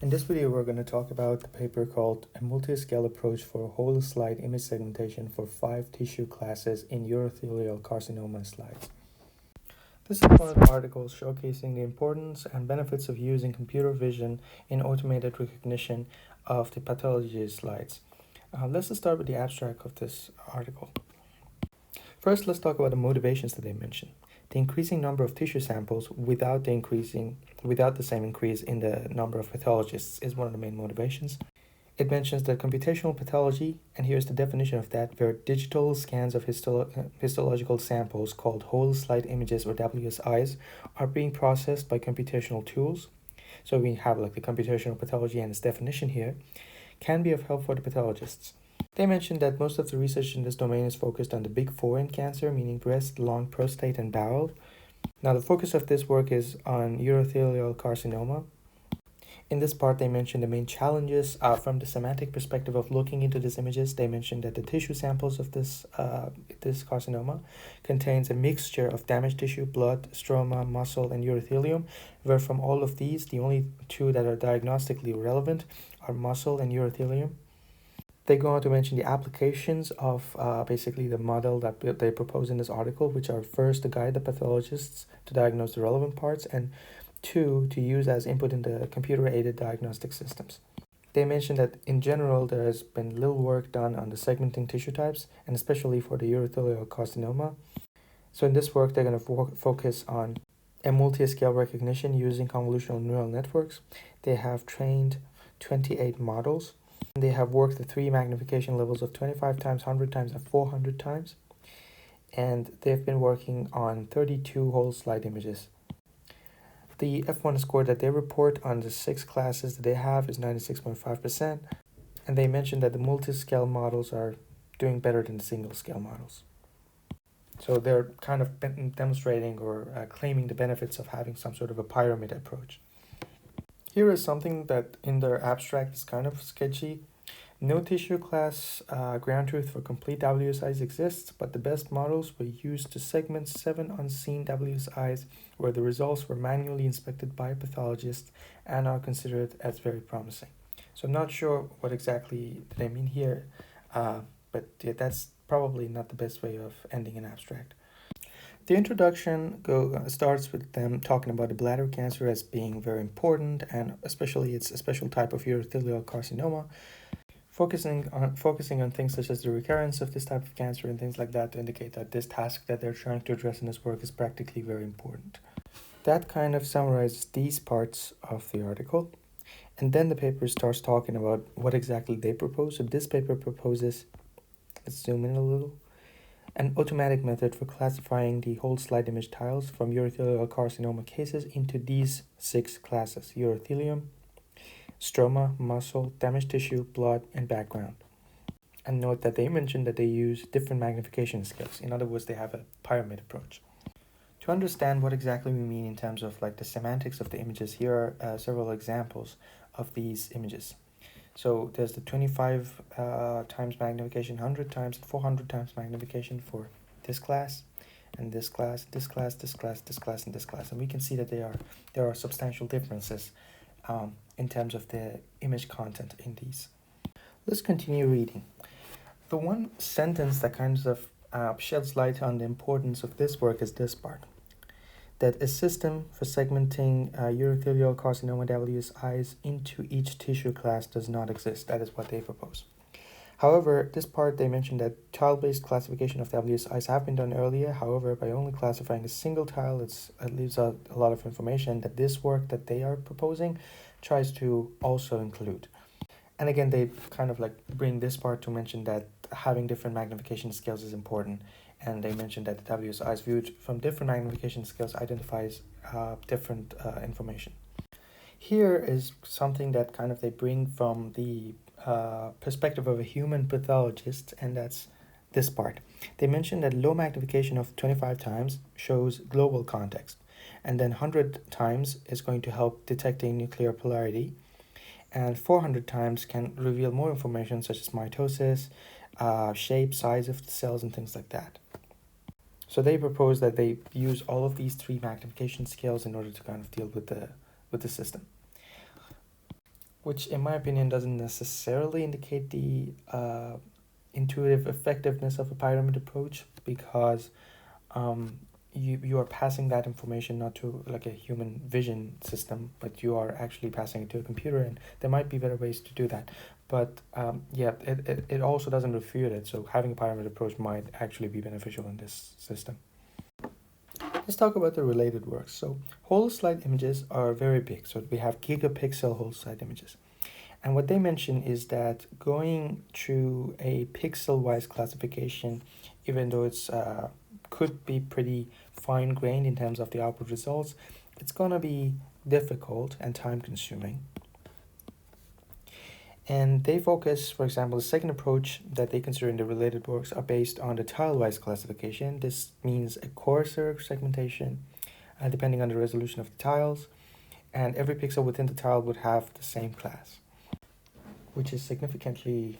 In this video, we're going to talk about the paper called A Multiscale Approach for Whole Slide Image Segmentation for 5 Tissue Classes in Urothelial Carcinoma Slides. This is one of the articles showcasing the importance and benefits of using computer vision in automated recognition of the pathology slides. Let's just start with the abstract of this article. First, let's talk about the motivations that they mention. The increasing number of tissue samples without the same increase in the number of pathologists is one of the main motivations. It mentions that computational pathology, and here's the definition of that, where digital scans of histological samples called whole slide images or WSIs are being processed by computational tools. So we have like the computational pathology and its definition here, can be of help for the pathologists. They mentioned that most of the research in this domain is focused on the big four in cancer, meaning breast, lung, prostate, and bowel. Now, the focus of this work is on urothelial carcinoma. In this part, they mentioned the main challenges from the semantic perspective of looking into these images. They mentioned that the tissue samples of this carcinoma contains a mixture of damaged tissue, blood, stroma, muscle, and urothelium, where from all of these, the only two that are diagnostically relevant are muscle and urothelium. They go on to mention the applications of basically the model that they propose in this article, which are first to guide the pathologists to diagnose the relevant parts, and two, to use as input in the computer-aided diagnostic systems. They mentioned that in general there has been little work done on the segmenting tissue types, and especially for the urothelial carcinoma. So in this work, they're going to focus on a multiscale recognition using convolutional neural networks. They have trained 28 models. They have worked the 3 magnification levels of 25 times, 100 times, and 400 times. And they've been working on 32 whole slide images. The F1 score that they report on the 6 classes that they have is 96.5%. And they mentioned that the multiscale models are doing better than the single scale models. So they're kind of demonstrating or claiming the benefits of having some sort of a pyramid approach. Here is something that in their abstract is kind of sketchy. No tissue class ground truth for complete WSIs exists, but the best models were used to segment 7 unseen WSIs where the results were manually inspected by pathologists and are considered as very promising. So I'm not sure what exactly they mean here, but yeah, that's probably not the best way of ending an abstract. The introduction starts with them talking about the bladder cancer as being very important, and especially it's a special type of urothelial carcinoma, focusing on things such as the recurrence of this type of cancer and things like that to indicate that this task that they're trying to address in this work is practically very important. That kind of summarizes these parts of the article, and then the paper starts talking about what exactly they propose. So this paper proposes, let's zoom in a little, an automatic method for classifying the whole slide image tiles from urothelial carcinoma cases into these 6 classes: urothelium, stroma, muscle, damaged tissue, blood, and background. And note that they mentioned that they use different magnification scales. In other words, they have a pyramid approach. To understand what exactly we mean in terms of like the semantics of the images, here are several examples of these images. So there's the 25 times magnification, 100 times, 400 times magnification for this class, and this class, this class, this class, this class, and this class. And we can see that there are substantial differences in terms of the image content in these. Let's continue reading. The one sentence that kind of sheds light on the importance of this work is this part, that a system for segmenting urothelial carcinoma WSIs into each tissue class does not exist. That is what they propose. However, this part they mentioned that tile-based classification of WSIs have been done earlier. However, by only classifying a single tile, it leaves out a lot of information that this work that they are proposing tries to also include. And again, they kind of like bring this part to mention that having different magnification scales is important. And they mentioned that the WSIs viewed from different magnification scales identifies different information. Here is something that kind of they bring from the perspective of a human pathologist, and that's this part. They mentioned that low magnification of 25 times shows global context, and then 100 times is going to help detecting nuclear polarity, and 400 times can reveal more information such as mitosis, shape, size of the cells, and things like that. So they propose that they use all of these 3 magnification scales in order to kind of deal with the system. which in my opinion doesn't necessarily indicate the intuitive effectiveness of a pyramid approach, because you are passing that information not to like a human vision system, but you are actually passing it to a computer, and there might be better ways to do that. But it also doesn't refute it, so having a pyramid approach might actually be beneficial in this system. Let's talk about the related works. So whole slide images are very big, so we have gigapixel whole slide images. And what they mention is that going through a pixel-wise classification, even though it's could be pretty fine-grained in terms of the output results, it's gonna be difficult and time-consuming. And they focus, for example, the second approach that they consider in the related works are based on the tile-wise classification. This means a coarser segmentation, depending on the resolution of the tiles, and every pixel within the tile would have the same class, which is significantly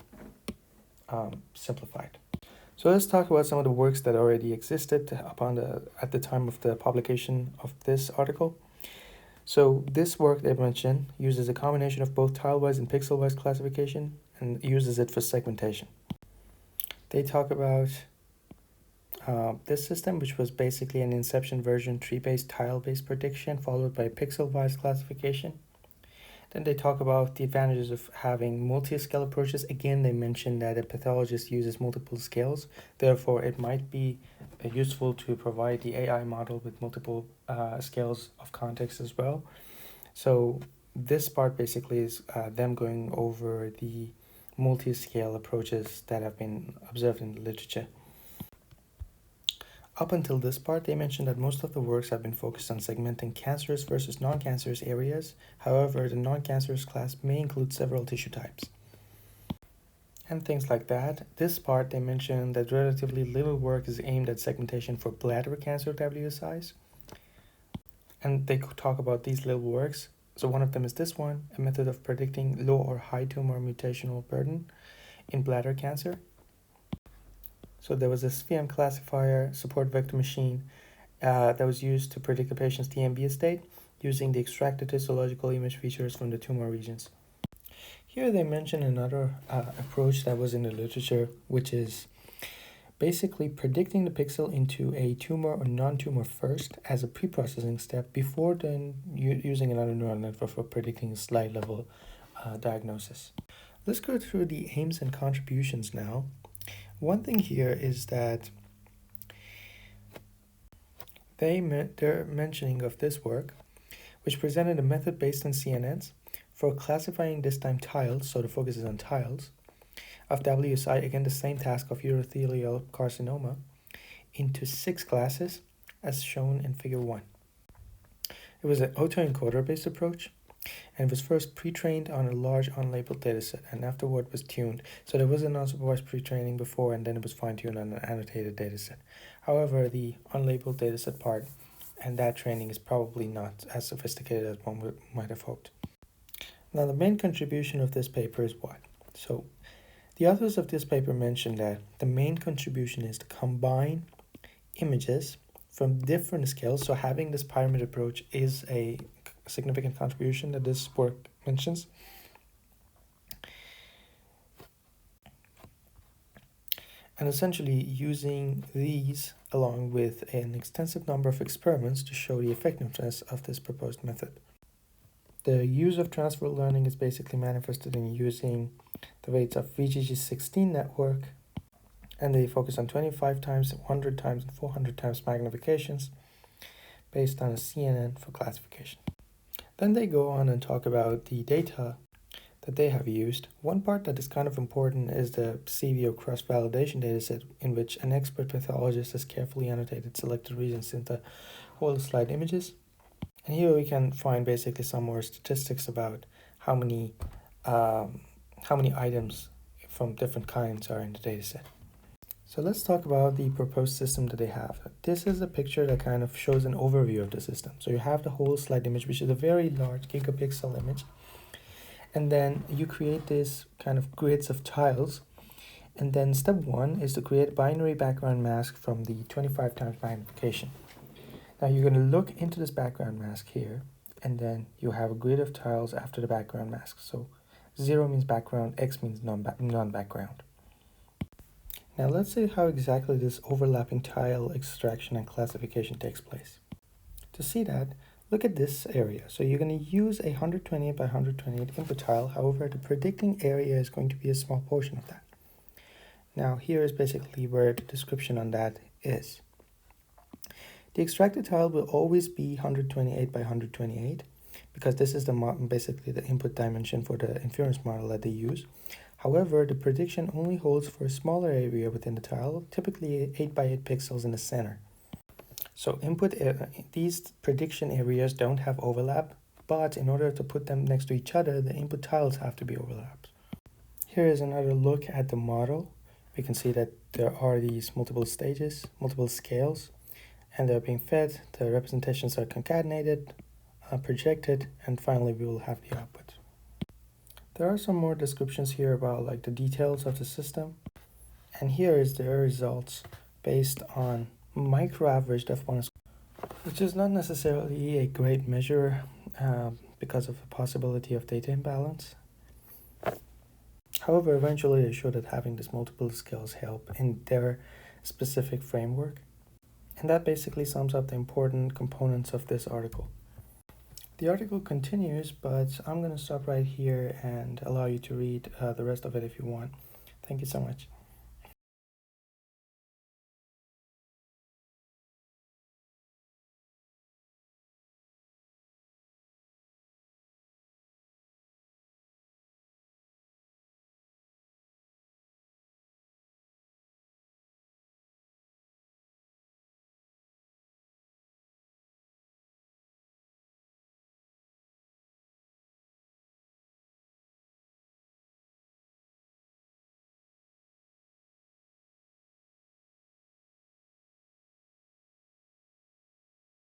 simplified. So let's talk about some of the works that already existed at the time of the publication of this article. So this work they mentioned uses a combination of both tile-wise and pixel-wise classification and uses it for segmentation. They talk about this system, which was basically an inception version tree-based tile-based prediction followed by pixel-wise classification. Then they talk about the advantages of having multi-scale approaches. Again, they mention that a pathologist uses multiple scales. Therefore, it might be useful to provide the AI model with multiple scales of context as well. So this part basically is them going over the multi-scale approaches that have been observed in the literature. Up until this part, they mentioned that most of the works have been focused on segmenting cancerous versus non-cancerous areas. However, the non-cancerous class may include several tissue types and things like that. This part, they mentioned that relatively little work is aimed at segmentation for bladder cancer WSIs. And they talk about these little works. So one of them is this one, a method of predicting low or high tumor mutational burden in bladder cancer. So there was a SVM classifier support vector machine that was used to predict the patient's TMB state using the extracted histological image features from the tumor regions. Here they mention another approach that was in the literature, which is basically predicting the pixel into a tumor or non-tumor first as a pre-processing step before then using another neural network for predicting a slide level diagnosis. Let's go through the aims and contributions now. One thing here is that they're mentioning of this work, which presented a method based on CNNs for classifying this time tiles, so the focus is on tiles, of WSI, again the same task of urothelial carcinoma, into 6 classes as shown in figure 1. It was an autoencoder based approach, and it was first pre-trained on a large unlabeled dataset and afterward was tuned. So there was an unsupervised pre-training before and then it was fine-tuned on an annotated dataset. However, the unlabeled dataset part and that training is probably not as sophisticated as one might have hoped. Now the main contribution of this paper is what? So the authors of this paper mentioned that the main contribution is to combine images from different scales. So having this pyramid approach is a significant contribution that this work mentions. And essentially using these along with an extensive number of experiments to show the effectiveness of this proposed method. The use of transfer learning is basically manifested in using the weights of VGG16 network, and they focus on 25 times, 100 times, and 400 times magnifications based on a CNN for classification. Then they go on and talk about the data that they have used. One part that is kind of important is the CVO cross-validation dataset, in which an expert pathologist has carefully annotated selected regions in the whole slide images. And here we can find basically some more statistics about how many items from different kinds are in the dataset. So let's talk about the proposed system that they have. This is a picture that kind of shows an overview of the system. So you have the whole slide image, which is a very large gigapixel image. And then you create this kind of grids of tiles. And then step 1 is to create a binary background mask from the 25 times magnification. Now you're going to look into this background mask here, and then you have a grid of tiles after the background mask. So 0 means background, X means non-background. Now let's see how exactly this overlapping tile extraction and classification takes place. To see that, look at this area. So you're going to use a 128 by 128 input tile. However, the predicting area is going to be a small portion of that. Now here is basically where the description on that is. The extracted tile will always be 128 by 128 because this is basically the input dimension for the inference model that they use. However, the prediction only holds for a smaller area within the tile, typically 8 by 8 pixels in the center. So these prediction areas don't have overlap, but in order to put them next to each other, the input tiles have to be overlapped. Here is another look at the model. We can see that there are these multiple stages, multiple scales, and they're being fed. The representations are concatenated, projected, and finally we will have the output. There are some more descriptions here about like the details of the system. And here is their results based on micro-averaged F1, which is not necessarily a great measure because of the possibility of data imbalance. However, eventually they show that having these multiple scales help in their specific framework. And that basically sums up the important components of this article. The article continues, but I'm going to stop right here and allow you to read the rest of it if you want. Thank you so much.